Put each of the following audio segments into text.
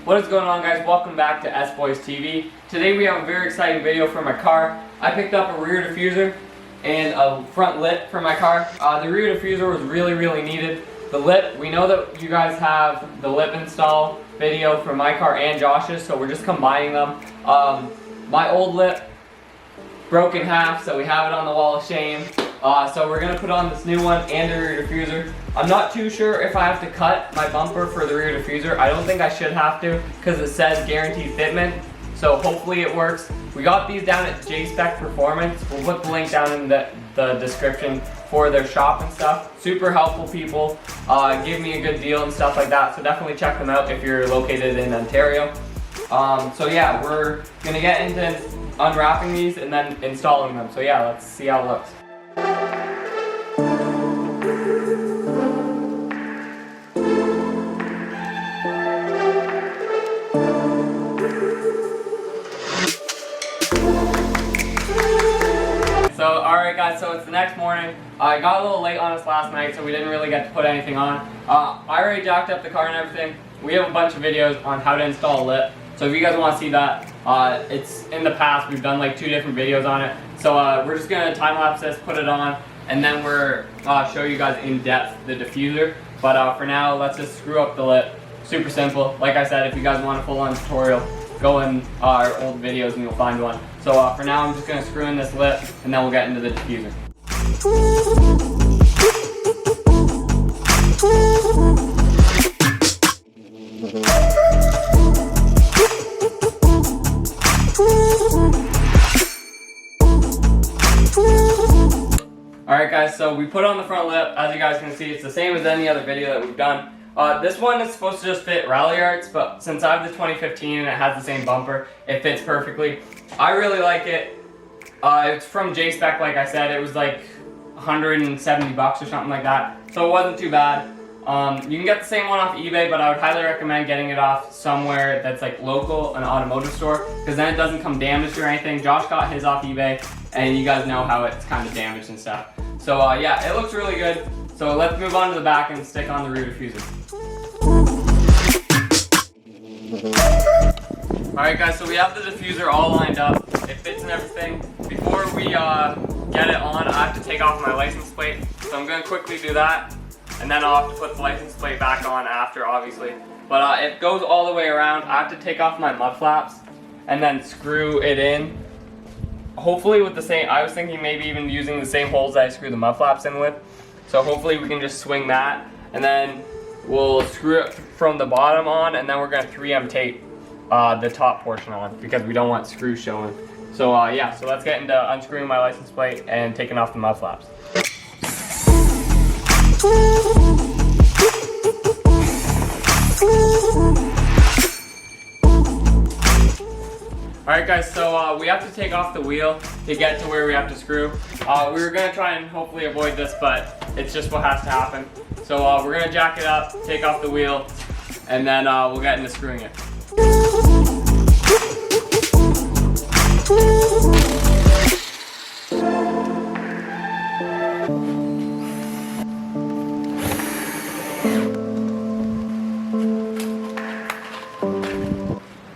What is going on, guys? Welcome back to S-Boys TV. Today we have a very exciting video for my car. I picked up a rear diffuser and a front lip for my car. The rear diffuser was really needed. The lip, we know that you guys have the lip install video for my car and Josh's, so we're just combining them. My old lip broke in half, so we have it on the wall of shame. So we're gonna put on this new one and the rear diffuser. I'm not too sure if I have to cut my bumper for the rear diffuser. I don't think I should have to because it says guaranteed fitment. So hopefully it works. We got these down at J-Spec Performance. We'll put the link down in the description for their shop and stuff. Super helpful people. Give me a good deal and stuff like that. So definitely check them out if you're located in Ontario. So yeah, we're gonna get into unwrapping these and then installing them. So yeah, let's see how it looks. So alright guys, so it's the next morning. I got a little late on us last night, so we didn't really get to put anything on. I already jacked up the car and everything. We have a bunch of videos on how to install a lip. So if you guys want to see that, it's in the past. We've done like 2 different videos on it. So we're just going to time-lapse this, put it on, and then we're show you guys in depth the diffuser. But for now, let's just screw up the lip. Super simple. Like I said, if you guys want a full-on tutorial, go in our old videos and you'll find one. So for now, I'm just going to screw in this lip, and then we'll get into the diffuser. Alright guys, so we put on the front lip. As you guys can see, it's the same as any other video that we've done. This one is supposed to just fit rally arts, but since I have the 2015 and it has the same bumper, it fits perfectly. I really like it. It's from J-Spec, like I said. It was like 170 bucks or something like that, so it wasn't too bad. You can get the same one off eBay, but I would highly recommend getting it off somewhere that's like local, an automotive store, because then it doesn't come damaged or anything. Josh got his off eBay, and you guys know how it's kind of damaged and stuff. So yeah, it looks really good. So let's move on to the back and stick on the rear diffuser. Alright guys, so we have the diffuser all lined up. It fits and everything. Before we get it on, I have to take off my license plate. So I'm going to quickly do that. And then I'll have to put the license plate back on after, obviously. But it goes all the way around. I have to take off my mud flaps and then screw it in. Hopefully with the same, I was thinking maybe even using the same holes that I screw the mud flaps in with. So hopefully we can just swing that. And then we'll screw it from the bottom on, and then we're going to 3M tape the top portion on because we don't want screws showing. So yeah, so let's get into unscrewing my license plate and taking off the mud flaps. Alright guys, so we have to take off the wheel to get to where we have to screw. We were going to try and hopefully avoid this, but it's just what has to happen. So we're going to jack it up, take off the wheel, and then we'll get into screwing it.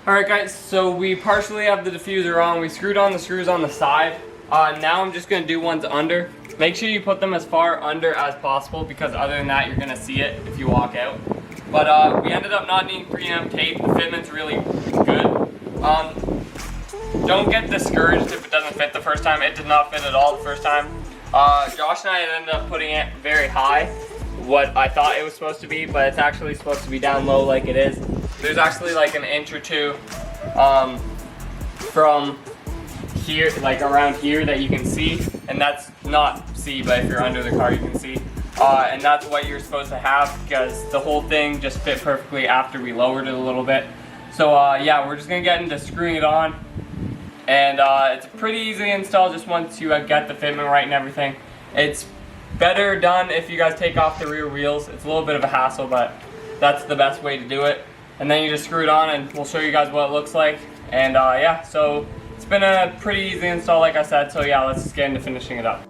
Alright guys, so we partially have the diffuser on. We screwed on the screws on the side. Now I'm just going to do ones under. Make sure you put them as far under as possible because other than that you're going to see it if you walk out. But we ended up not needing 3M tape. The fitment's really good. Don't get discouraged if it doesn't fit the first time. It did not fit at all the first time. Josh and I ended up putting it very high, what I thought it was supposed to be, but it's actually supposed to be down low like it is. There's actually like an inch or two from here, like around here that you can see, and that's not see, but if you're under the car you can see. And that's what you're supposed to have because the whole thing just fit perfectly after we lowered it a little bit. So yeah, we're just gonna get into screwing it on, and it's a pretty easy install just once you get the fitment right and everything. It's better done if you guys take off the rear wheels. It's a little bit of a hassle, but that's the best way to do it. And then you just screw it on and we'll show you guys what it looks like. And yeah, so it's been a pretty easy install like I said, so yeah, let's just get into finishing it up.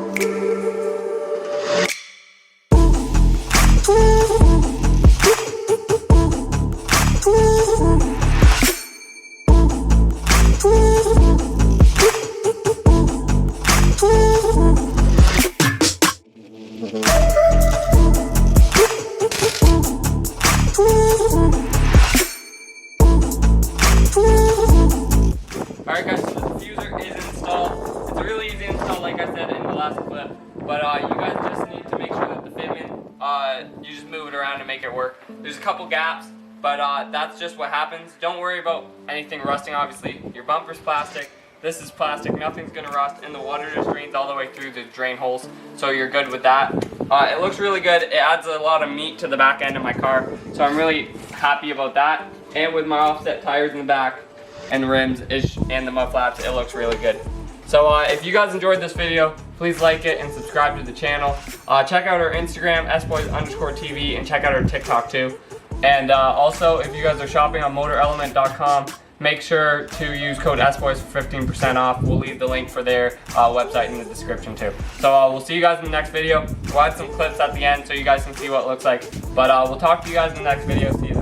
plastic clip. But you guys just need to make sure that the fitment, you just move it around to make it work. There's a couple gaps, but that's just what happens. Don't worry about anything rusting, obviously. Your bumper's plastic. This is plastic, nothing's gonna rust, and the water just drains all the way through the drain holes, so you're good with that. It looks really good. It adds a lot of meat to the back end of my car, so I'm really happy about that. And with my offset tires in the back and the rims and the mud flaps, it looks really good. So if you guys enjoyed this video, please like it and subscribe to the channel. Check out our Instagram, sboys_TV, and check out our TikTok too. And also, if you guys are shopping on motorelement.com, make sure to use code SBOYS for 15% off. We'll leave the link for their website in the description too. So we'll see you guys in the next video. We'll add some clips at the end so you guys can see what it looks like. But we'll talk to you guys in the next video. See you later.